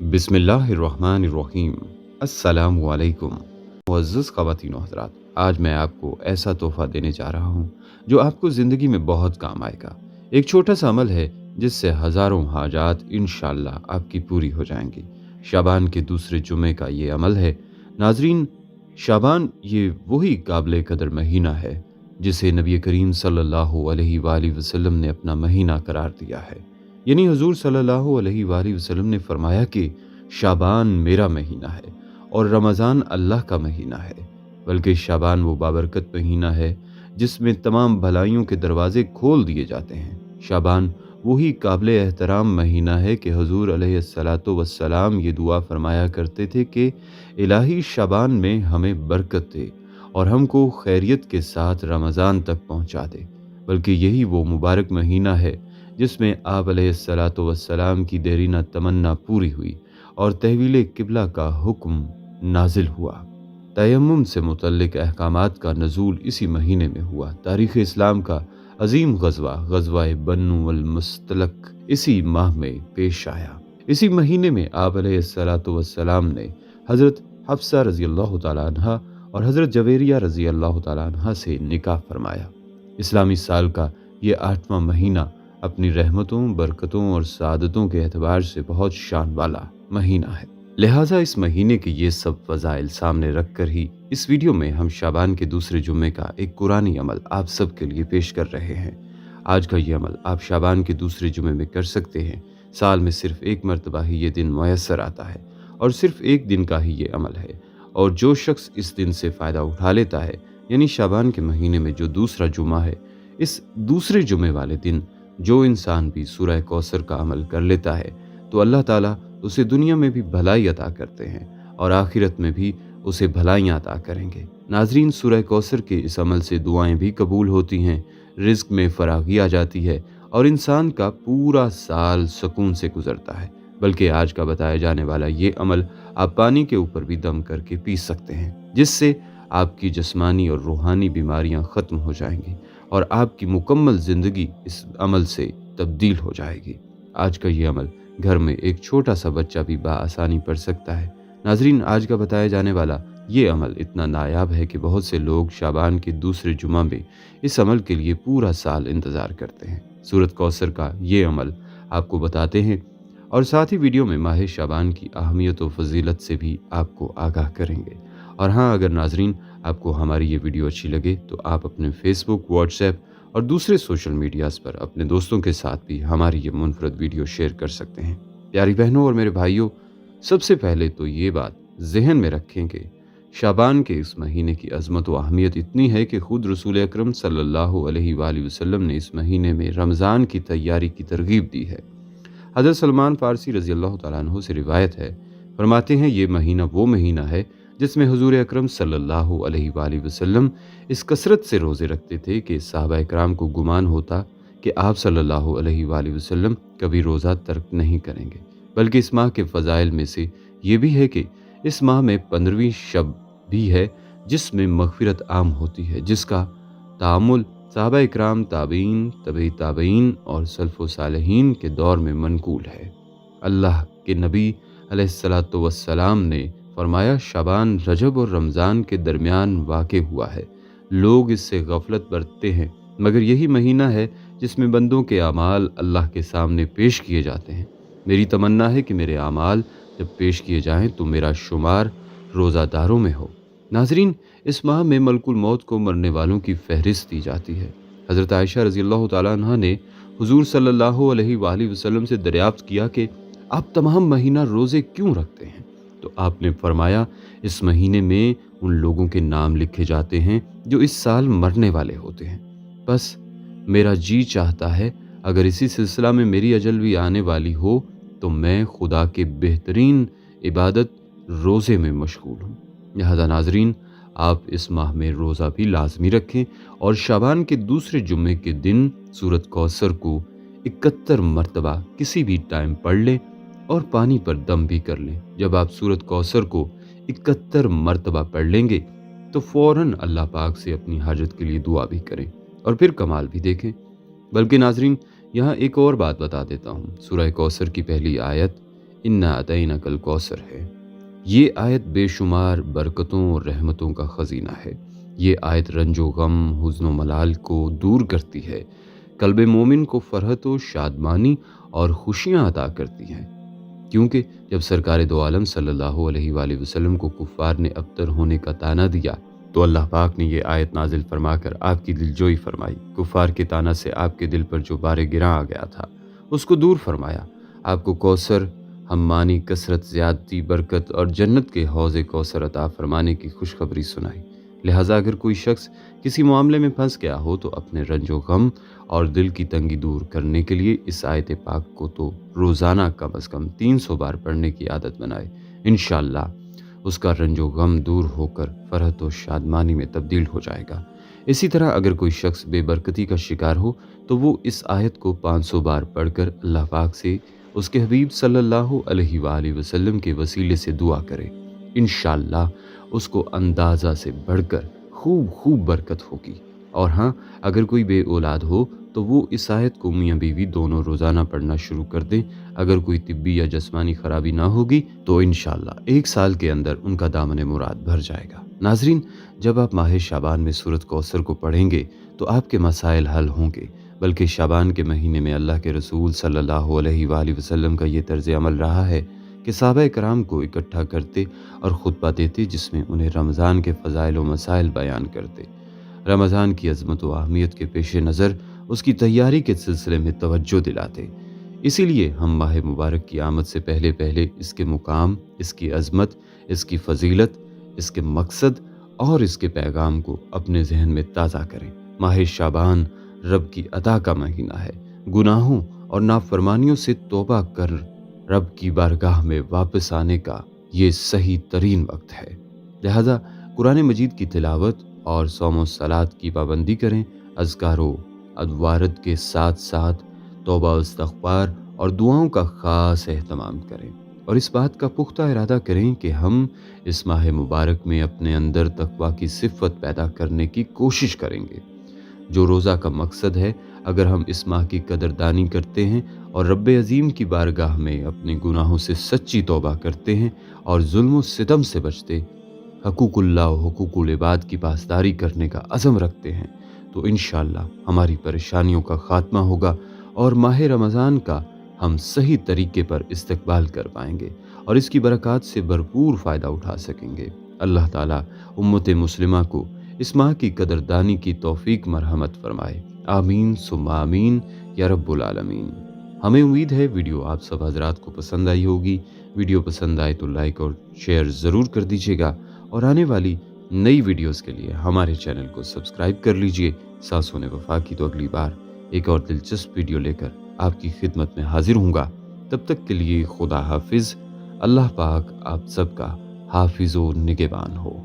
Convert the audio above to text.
बिस्मिल्लाहिर्रहमानिर्रहीम। अस्सलामु अलैकुम। मुअज़्ज़ज़ ख़वातीन व हज़रात, आज मैं आपको ऐसा तोहफ़ा देने जा रहा हूँ जो आपको ज़िंदगी में बहुत काम आएगा। एक छोटा सा अमल है जिससे हज़ारों हाजात इंशाअल्लाह आपकी पूरी हो जाएंगी। शाबान के दूसरे जुमे का ये अमल है। नाज़रीन, शाबान ये वही काबिल कदर महीना है जिसे नबी करीम सल्लल्लाहु अलैहि वसल्लम ने अपना महीना करार दिया है। यानी हुजूर सल्लल्लाहु अलैहि वसल्लम ने फरमाया कि शाबान मेरा महीना है और रमज़ान अल्लाह का महीना है। बल्कि शाबान वो बाबरकत महीना है जिसमें तमाम भलाइयों के दरवाजे खोल दिए जाते हैं। शाबान वही काबिल एहतराम महीना है कि हुजूर अलैहिस्सलातु वस्सलाम ये दुआ फरमाया करते थे कि इलाही शाबान में हमें बरकत दे और हमको खैरियत के साथ रमज़ान तक पहुँचा दे। बल्कि यही वो मुबारक महीना है जिसमें आप अलैहिस्सलातु वस्सलाम की देरीना तमन्ना पूरी हुई और तहवील किबला का हुक्म नाजिल हुआ। तयम्मुम से मुतल्लिक अहकामात का नज़ूल इसी महीने में हुआ। तारीख़ इस्लाम का अजीम गज़वा बन्नु अल मुस्तलक इसी माह में पेश आया। इसी महीने में आप अलैहिस्सलातु वस्सलाम ने हज़रत हफ्सा रज़ी अल्लाह तआला अन्हा और हज़रत जवेरिया रज़ी अल्लाह तआला अन्हा से निकाह फरमाया। इस्लामी साल का ये 8वां महीना अपनी रहमतों, बरकतों और सादतों के एतबार से बहुत शान वाला महीना है। लिहाजा इस महीने के ये सब फ़ज़ाइल सामने रख कर ही इस वीडियो में हम शाबान के दूसरे जुम्मे का एक कुरानी अमल आप सब के लिए पेश कर रहे हैं। आज का ये अमल आप शाबान के दूसरे जुम्मे में कर सकते हैं। साल में सिर्फ एक मरतबा ही ये दिन मुयस्सर आता है और सिर्फ एक दिन का ही ये अमल है। और जो शख्स इस दिन से फ़ायदा उठा लेता है, यानी शाबान के महीने में जो दूसरा जुमा है, इस दूसरे जुमे वाले दिन जो इंसान भी सूरह कौसर का अमल कर लेता है तो अल्लाह ताला उसे दुनिया में भी भलाई अता करते हैं और आखिरत में भी उसे भलाइयाँ अता करेंगे। नाजरीन, सूरह कौसर के इस अमल से दुआएं भी कबूल होती हैं, रिज़्क में फरागी आ जाती है और इंसान का पूरा साल सुकून से गुजरता है। बल्कि आज का बताया जाने वाला ये अमल आप पानी के ऊपर भी दम करके पी सकते हैं, जिससे आपकी जिस्मानी और रूहानी बीमारियां ख़त्म हो जाएंगी और आपकी मुकम्मल ज़िंदगी इस अमल से तब्दील हो जाएगी। आज का ये अमल घर में एक छोटा सा बच्चा भी बआसानी पढ़ सकता है। नाजरीन, आज का बताया जाने वाला ये अमल इतना नायाब है कि बहुत से लोग शाबान के दूसरे जुमा में इस अमल के लिए पूरा साल इंतज़ार करते हैं। सूरत कौसर का ये अमल आपको बताते हैं और साथ ही वीडियो में माह शाबान की अहमियत व फजीलत से भी आपको आगाह करेंगे। और हाँ, अगर नाजरीन आपको हमारी ये वीडियो अच्छी लगे तो आप अपने फेसबुक, व्हाट्सएप और दूसरे सोशल मीडियाज़ पर अपने दोस्तों के साथ भी हमारी ये मुनफरद वीडियो शेयर कर सकते हैं। प्यारी बहनों और मेरे भाइयों, सबसे पहले तो ये बात जहन में रखें कि शाबान के इस महीने की अज़मत व अहमियत इतनी है कि ख़ुद रसूल अकरम सल्लल्लाहु अलैहि वसल्लम ने इस महीने में रमज़ान की तैयारी की तरगीब दी है। हज़रत सलमान फ़ारसी रज़ी अल्लाह तआला अन्हु से रिवायत है, फरमाते हैं ये महीना वो महीना है जिसमें हुजूर अकरम सल्लल्लाहु अलैहि वसल्लम इस कसरत से रोज़े रखते थे कि सहाबा इकराम को गुमान होता कि आप सल्लल्लाहु अलैहि वसल्लम कभी रोज़ा तर्क नहीं करेंगे। बल्कि इस माह के फ़ज़ाइल में से ये भी है कि इस माह में 15वीं शब भी है जिसमें मग़फ़िरत आम होती है, जिसका तामुल सहाबा इकराम, ताबीन, तबई ताबीन और सल्फ़ व सालिहीन के दौर में मनकूल है। अल्लाह के नबी अलैहिस्सलातु वस्सलाम ने फरमाया, शाबान रजब और रमज़ान के दरमियान वाक़े हुआ है। लोग इससे गफलत बरतते हैं, मगर यही महीना है जिसमें बंदों के आमाल अल्लाह के सामने पेश किए जाते हैं। मेरी तमन्ना है कि मेरे आमाल जब पेश किए जाएं तो मेरा शुमार रोज़ादारों में हो। नाजरीन, इस माह में मलकुल मौत को मरने वालों की फहरिस्त दी जाती है। हज़रत आयशा रज़ी अल्लाह तआला अन्हा ने हुजूर सल्लल्लाहु अलैहि वसल्लम से दरियाफ्त किया कि आप तमाम महीना रोज़े क्यों रखते हैं? तो आपने फरमाया, इस महीने में उन लोगों के नाम लिखे जाते हैं जो इस साल मरने वाले होते हैं। बस मेरा जी चाहता है अगर इसी सिलसिला में मेरी अजल भी आने वाली हो तो मैं खुदा के बेहतरीन इबादत रोज़े में मशगूल हूँ। लिहाजा नाजरीन, आप इस माह में रोज़ा भी लाजमी रखें और शाबान के दूसरे जुम्मे के दिन सूरत कौसर को 71 मरतबा किसी भी टाइम पढ़ लें और पानी पर दम भी कर लें। जब आप सूरत कौसर को 71 मरतबा पढ़ लेंगे तो फ़ौरन अल्लाह पाक से अपनी हाजत के लिए दुआ भी करें और फिर कमाल भी देखें। बल्कि नाजरीन, यहाँ एक और बात बता देता हूँ। सूरह कौसर की पहली आयत इन्ना अतैना कल कौसर है। ये आयत बेशुमार बरकतों और रहमतों का खजीना है। ये आयत रंजो गम हुज़्न मलाल को दूर करती है, कल्बे मोमिन को फरहत व शादमानी और खुशियाँ अता करती हैं। क्योंकि जब सरकार दो आलम सल्लल्लाहु अलैहि वसल्लम को कुफ़ार ने अबतर होने का ताना दिया तो अल्लाह पाक ने ये आयत नाजिल फरमाकर आपकी दिलजोई फरमाई। कुफ़ार के ताना से आपके दिल पर जो बारे गिरा आ गया था उसको दूर फरमाया। आपको कौसर, हम्मानी, कसरत, ज़्यादती, बरकत और जन्नत के हौज़े कौसर अता फरमाने की खुशखबरी सुनाई। लिहाजा अगर कोई शख्स किसी मामले में फंस गया हो तो अपने रंजो गम और दिल की तंगी दूर करने के लिए इस आयत पाक को तो रोज़ाना कम अज़ कम 300 बार पढ़ने की आदत बनाए। इंशाअल्लाह उसका रंजो गम दूर होकर फरहत व शादमानी में तब्दील हो जाएगा। इसी तरह अगर कोई शख्स बेबरकती का शिकार हो तो वो इस आयत को 500 बार पढ़कर अल्लाह पाक से उसके हबीब सल्लल्लाहु अलैहि वसल्लम के वसीले से दुआ करे। इंशाअल्लाह उसको अंदाज़ा से बढ़कर खूब खूब बरकत होगी। और हाँ, अगर कोई बे औलाद हो तो वो इस आयत को मियाँ बीवी दोनों रोज़ाना पढ़ना शुरू कर दें। अगर कोई तिब्बी या जिस्मानी खराबी ना होगी तो इंशाअल्लाह 1 साल के अंदर उनका दामन मुराद भर जाएगा। नाज़रीन, जब आप माह शाबान में सूरत कौसर को पढ़ेंगे तो आपके मसाइल हल होंगे। बल्कि शाबान के महीने में अल्लाह के रसूल सल्लल्लाहु अलैहि वसल्लम का ये तर्ज अमल रहा है कि सहाबाए कराम को इकट्ठा करते और खुतबा देते, जिसमें उन्हें रमज़ान के फ़ज़ाइल व मसाइल बयान करते। रमज़ान की अज़मत व अहमियत के पेश नज़र उसकी तैयारी के सिलसिले में तवज्जो दिलाते। इसीलिए हम माह मुबारक की आमद से पहले पहले इसके मुकाम, इसकी अज़मत, इसकी फ़जीलत, इसके मकसद और इसके पैगाम को अपने जहन में ताज़ा करें। माह शाबान रब की अता का महीना है। गुनाहों और नाफरमानियों से तौबा कर रब की बारगाह में वापस आने का ये सही तरीन वक्त है। लिहाजा कुरान मजीद की तिलावत और सौम व सलात की पाबंदी करें। अज़कारो अदवारत के साथ साथ तौबा व इस्तिग़फ़ार और दुआओं का ख़ास एहतमाम करें और इस बात का पुख्ता इरादा करें कि हम इस माह मुबारक में अपने अंदर तक़वा की सिफ़त पैदा करने की कोशिश करेंगे। जो रोज़ा का मकसद है, अगर हम इस माह की कदरदानी करते हैं और रब्बे अज़ीम की बारगाह में अपने गुनाहों से सच्ची तौबा करते हैं और जुल्म व सितम से बचते, हकूकुल्लाह व हुकूकुल इबाद की पासदारी करने का अज़म रखते हैं, तो इंशाअल्लाह हमारी परेशानियों का ख़ात्मा होगा और माह रमज़ान का हम सही तरीके पर इस्तकबाल कर पाएंगे और इसकी बरक़ात से भरपूर फ़ायदा उठा सकेंगे। अल्लाह ताला उम्मत मुस्लिमा को इस माह की कदरदानी की तौफीक मरहमत फरमाए। आमीन सुम्मा आमीन या रब्बुल आलमीन। हमें उम्मीद है वीडियो आप सब हजरात को पसंद आई होगी। वीडियो पसंद आए तो लाइक और शेयर ज़रूर कर दीजिएगा और आने वाली नई वीडियोस के लिए हमारे चैनल को सब्सक्राइब कर लीजिए। सांसों ने वफा की तो अगली बार एक और दिलचस्प वीडियो लेकर आपकी खिदमत में हाजिर हूँगा। तब तक के लिए खुदा हाफिज़। अल्लाह पाक आप सबका हाफिज़ व निगहबान हो।